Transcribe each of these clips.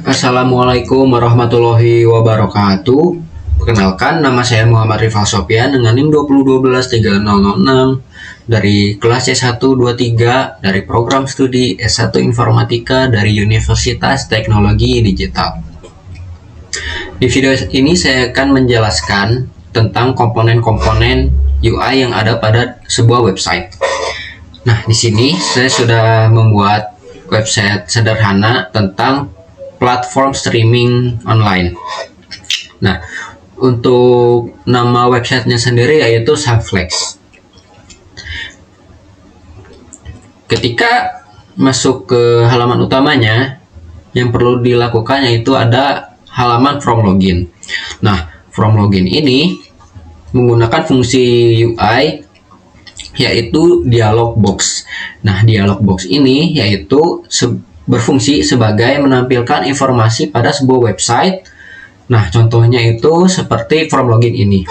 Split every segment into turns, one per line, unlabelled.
Assalamualaikum warahmatullahi wabarakatuh. Perkenalkan, nama saya Muhammad Rifal Sopyan dengan NIM 20123006 dari kelas C123 dari program studi S1 Informatika dari Universitas Teknologi Digital. Di video ini saya akan menjelaskan tentang komponen-komponen UI yang ada pada sebuah website. Nah, di sini saya sudah membuat website sederhana tentang platform streaming online. Nah, untuk nama websitenya sendiri yaitu Subflex. Ketika masuk ke halaman utamanya, yang perlu dilakukan yaitu ada halaman from login. Nah, from login ini menggunakan fungsi UI yaitu dialog box. Nah, dialog box ini yaitu berfungsi sebagai menampilkan informasi pada sebuah website. Nah, contohnya itu seperti from login ini.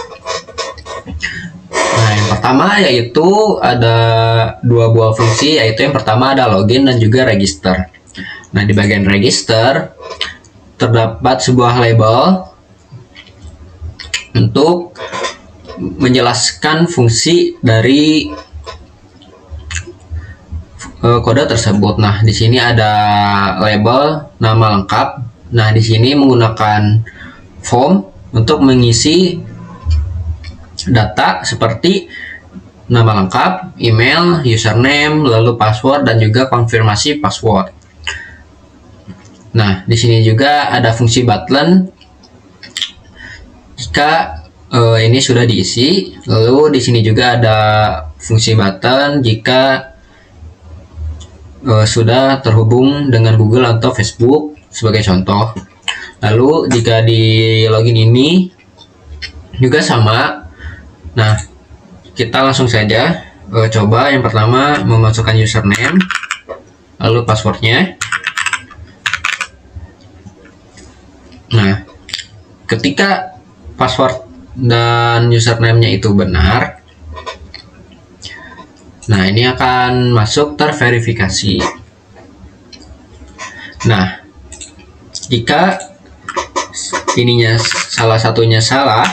Nah, yang pertama yaitu ada dua buah fungsi, yaitu yang pertama ada login dan juga register. Nah, di bagian register terdapat sebuah label untuk menjelaskan fungsi dari kode tersebut. Nah, di sini ada label nama lengkap. Nah, di sini menggunakan form untuk mengisi data seperti nama lengkap, email, username, lalu password dan juga konfirmasi password. Nah, di sini juga ada fungsi button jika ini sudah diisi. Lalu di sini juga ada fungsi button jika sudah terhubung dengan Google atau Facebook sebagai contoh. Lalu jika di login ini juga sama. Nah, kita langsung saja coba. Yang pertama memasukkan username, lalu passwordnya. Nah, ketika password dan username-nya itu benar, nah ini akan masuk terverifikasi. Nah, jika ininya salah satunya salah,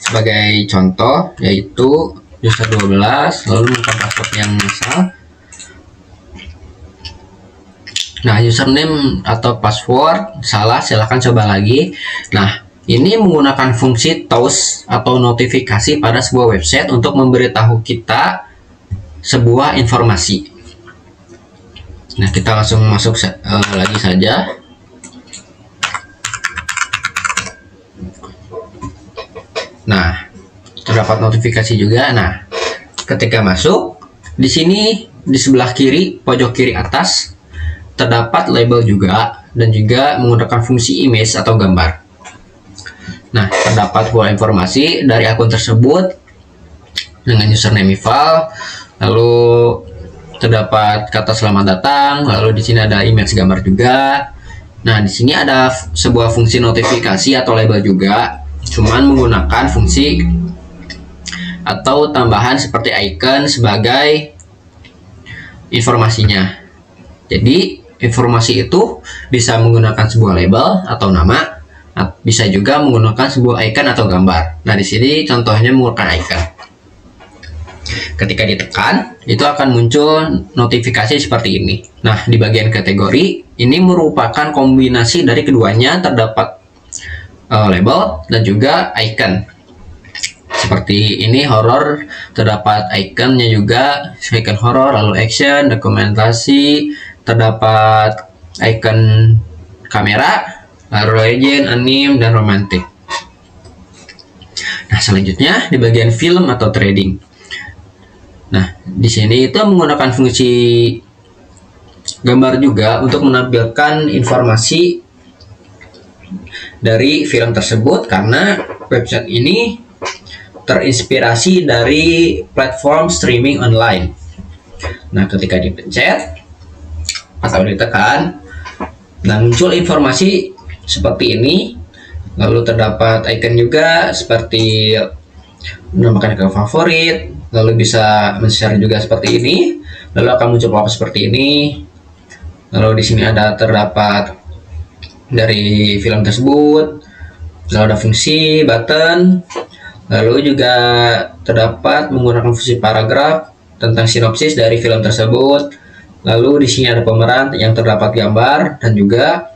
sebagai contoh yaitu user 12 lalu menemukan password yang salah. Nah, username atau password salah, silahkan coba lagi. Nah, ini menggunakan fungsi toast atau notifikasi pada sebuah website untuk memberitahu kita sebuah informasi. Nah, kita langsung masuk lagi saja. Nah, terdapat notifikasi juga. Nah, ketika masuk, di sini di sebelah kiri, pojok kiri atas, terdapat label juga dan juga menggunakan fungsi image atau gambar. Nah, terdapat pula informasi dari akun tersebut dengan username Ival, lalu terdapat kata selamat datang, lalu di sini ada image gambar juga. Nah, di sini ada sebuah fungsi notifikasi atau label juga, cuman menggunakan fungsi atau tambahan seperti icon sebagai informasinya. Jadi, informasi itu bisa menggunakan sebuah label atau nama, bisa juga menggunakan sebuah icon atau gambar. Nah, di sini contohnya menggunakan icon. Ketika ditekan, itu akan muncul notifikasi seperti ini. Nah, di bagian kategori, ini merupakan kombinasi dari keduanya, terdapat label dan juga icon. Seperti ini horror, terdapat iconnya juga, icon horror, lalu action, dokumentasi, terdapat icon kamera, lalu legend, anime, dan romantic. Nah, selanjutnya di bagian film atau trading. Nah, di sini itu menggunakan fungsi gambar juga untuk menampilkan informasi dari film tersebut, karena website ini terinspirasi dari platform streaming online. Nah, ketika dipencet atau ditekan, nah muncul informasi seperti ini. Lalu terdapat icon juga seperti menambahkan ke favorit, lalu bisa men-share juga seperti ini. Lalu akan muncul pop-up seperti ini. Lalu di sini ada terdapat dari film tersebut. Lalu ada fungsi button, lalu juga terdapat menggunakan fungsi paragraf tentang sinopsis dari film tersebut. Lalu di sini ada pemeran yang terdapat gambar dan juga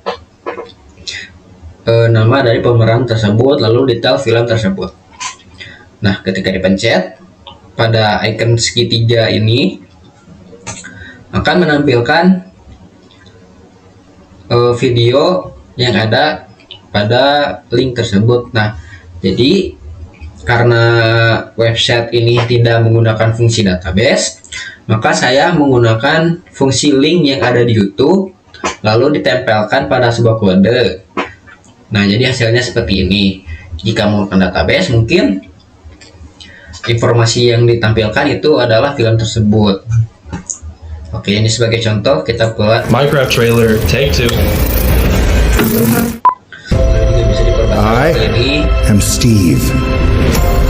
nama dari pemeran tersebut, lalu detail film tersebut. Nah, ketika dipencet pada icon segitiga ini akan menampilkan video yang ada pada link tersebut. Nah, jadi karena website ini tidak menggunakan fungsi database, maka saya menggunakan fungsi link yang ada di YouTube lalu ditempelkan pada sebuah kode. Nah, jadi hasilnya seperti ini. Jika menggunakan database, mungkin informasi yang ditampilkan itu adalah film tersebut. Oke, ini sebagai contoh kita buat
Minecraft trailer, take 2.
I am Steve.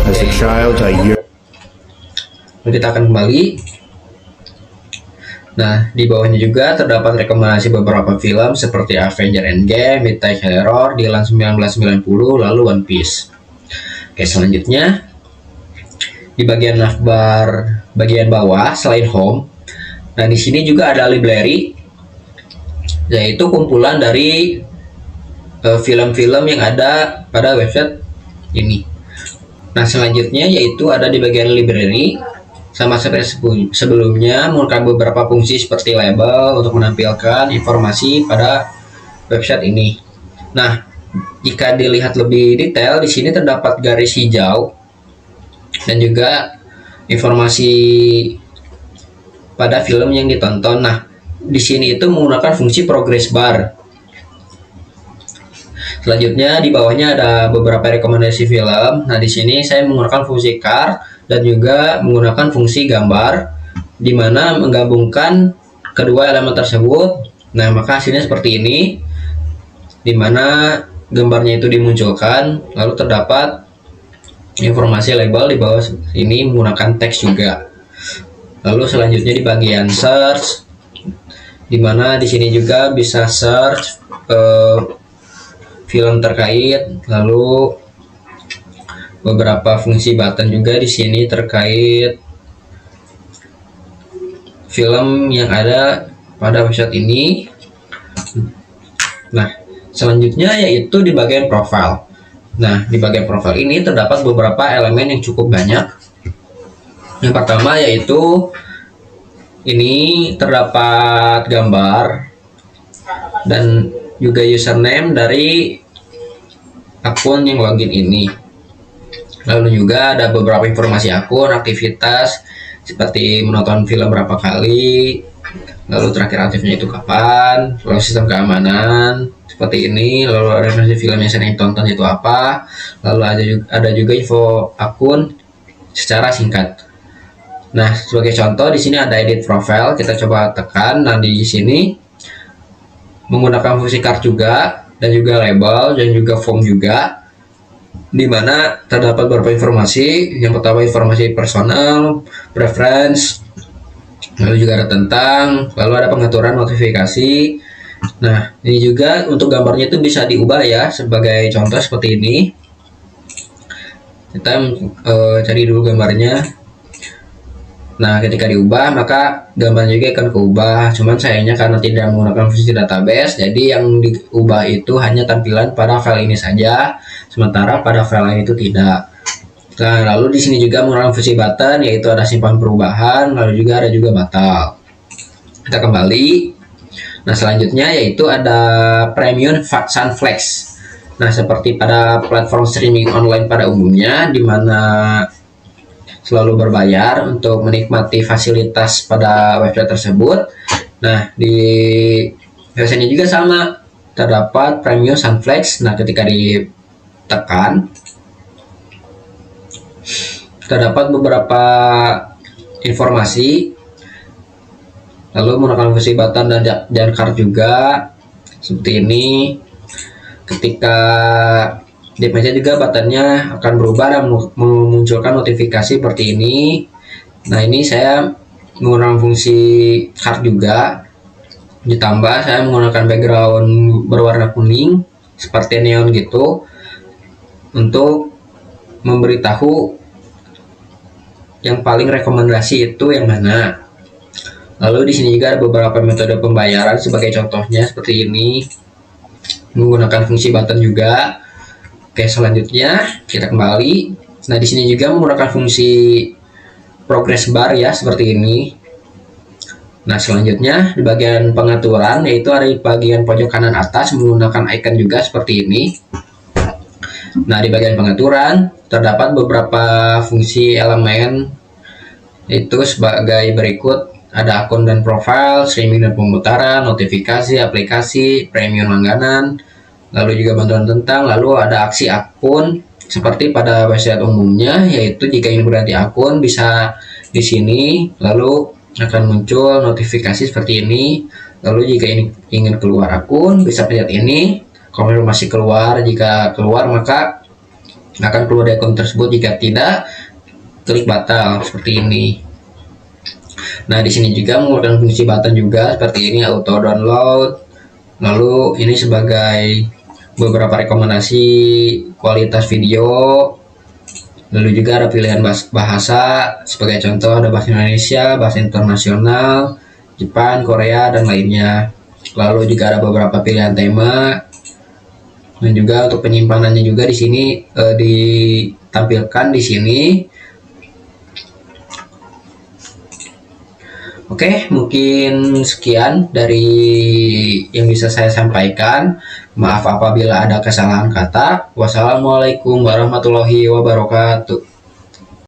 As a child, I yearned.
Kita akan kembali. Nah, di bawahnya juga terdapat rekomendasi beberapa film seperti Avengers Endgame, Midnight Terror, Dylan 1990, lalu One Piece. Oke, selanjutnya di bagian navbar bagian bawah selain home, nah di sini juga ada library, yaitu kumpulan dari film-film yang ada pada website ini. Nah, selanjutnya yaitu ada di bagian library, sama seperti sebelumnya menggunakan beberapa fungsi seperti label untuk menampilkan informasi pada website ini. Nah, jika dilihat lebih detail, di sini terdapat garis hijau dan juga informasi pada film yang ditonton. Nah, di sini itu menggunakan fungsi progress bar. Selanjutnya di bawahnya ada beberapa rekomendasi film. Nah, di sini saya menggunakan fungsi card dan juga menggunakan fungsi gambar, di mana menggabungkan kedua elemen tersebut. Nah, maka hasilnya seperti ini, di mana gambarnya itu dimunculkan, lalu terdapat informasi label di bawah ini menggunakan teks juga. Lalu selanjutnya di bagian search, di mana di sini juga bisa search film terkait, lalu beberapa fungsi button juga di sini terkait film yang ada pada website ini. Nah, selanjutnya yaitu di bagian profile. Nah, di bagian profile ini terdapat beberapa elemen yang cukup banyak. Yang pertama yaitu ini terdapat gambar dan juga username dari akun yang login ini. Lalu juga ada beberapa informasi akun, aktivitas seperti menonton film berapa kali, lalu terakhir aktifnya itu kapan, lalu sistem keamanan seperti ini, lalu referensi film yang sering tonton itu apa, lalu ada juga info akun secara singkat. Nah, sebagai contoh di sini ada edit profile, kita coba tekan. Nah, di sini menggunakan fungsi card juga dan juga label dan juga form juga, di mana terdapat beberapa informasi. Yang pertama informasi personal, preference, lalu juga ada tentang, lalu ada pengaturan notifikasi. Nah, ini juga untuk gambarnya itu bisa diubah ya, sebagai contoh seperti ini. Kita cari dulu gambarnya. Nah, ketika diubah maka gambarnya juga akan keubah. Cuman sayangnya karena tidak menggunakan fungsi database, jadi yang diubah itu hanya tampilan pada file ini saja, sementara pada file lain itu tidak. Nah, lalu di sini juga menggunakan fungsi button, yaitu ada simpan perubahan, lalu juga ada juga batal. Kita kembali. Nah, selanjutnya yaitu ada premium Sunflex. Nah, seperti pada platform streaming online pada umumnya, di mana selalu berbayar untuk menikmati fasilitas pada website tersebut. Nah, di website juga sama, terdapat premium Sunflex. Nah, ketika ditekan terdapat beberapa informasi, lalu menggunakan fungsi button dan card juga seperti ini. Ketika dipencet juga buttonnya akan berubah dan memunculkan notifikasi seperti ini. Nah, ini saya menggunakan fungsi card juga. Ditambah saya menggunakan background berwarna kuning seperti neon gitu untuk memberitahu yang paling rekomendasi itu yang mana. Lalu di sini juga ada beberapa metode pembayaran sebagai contohnya seperti ini, menggunakan fungsi button juga. Oke, selanjutnya kita kembali. Nah, di sini juga menggunakan fungsi progress bar ya seperti ini. Nah, selanjutnya di bagian pengaturan, yaitu ada di bagian pojok kanan atas menggunakan icon juga seperti ini. Nah, di bagian pengaturan terdapat beberapa fungsi elemen, itu sebagai berikut. Ada akun dan profile, streaming dan pemutaran, notifikasi, aplikasi, premium langganan, lalu juga bantuan tentang, lalu ada aksi akun seperti pada website umumnya, yaitu jika ingin berganti akun bisa di sini, lalu akan muncul notifikasi seperti ini. Lalu jika ingin keluar akun bisa pencet ini, konfirmasi keluar. Jika keluar maka akan keluar dari akun tersebut, jika tidak klik batal seperti ini. Nah, di sini juga menggunakan fungsi button juga seperti ini, auto download. Lalu ini sebagai beberapa rekomendasi kualitas video. Lalu juga ada pilihan bahasa, sebagai contoh ada bahasa Indonesia, bahasa internasional, Jepang, Korea, dan lainnya. Lalu juga ada beberapa pilihan tema. Dan juga untuk penyimpanannya juga di sini ditampilkan di sini. Oke, mungkin sekian dari yang bisa saya sampaikan. Maaf apabila ada kesalahan kata. Wassalamualaikum warahmatullahi wabarakatuh.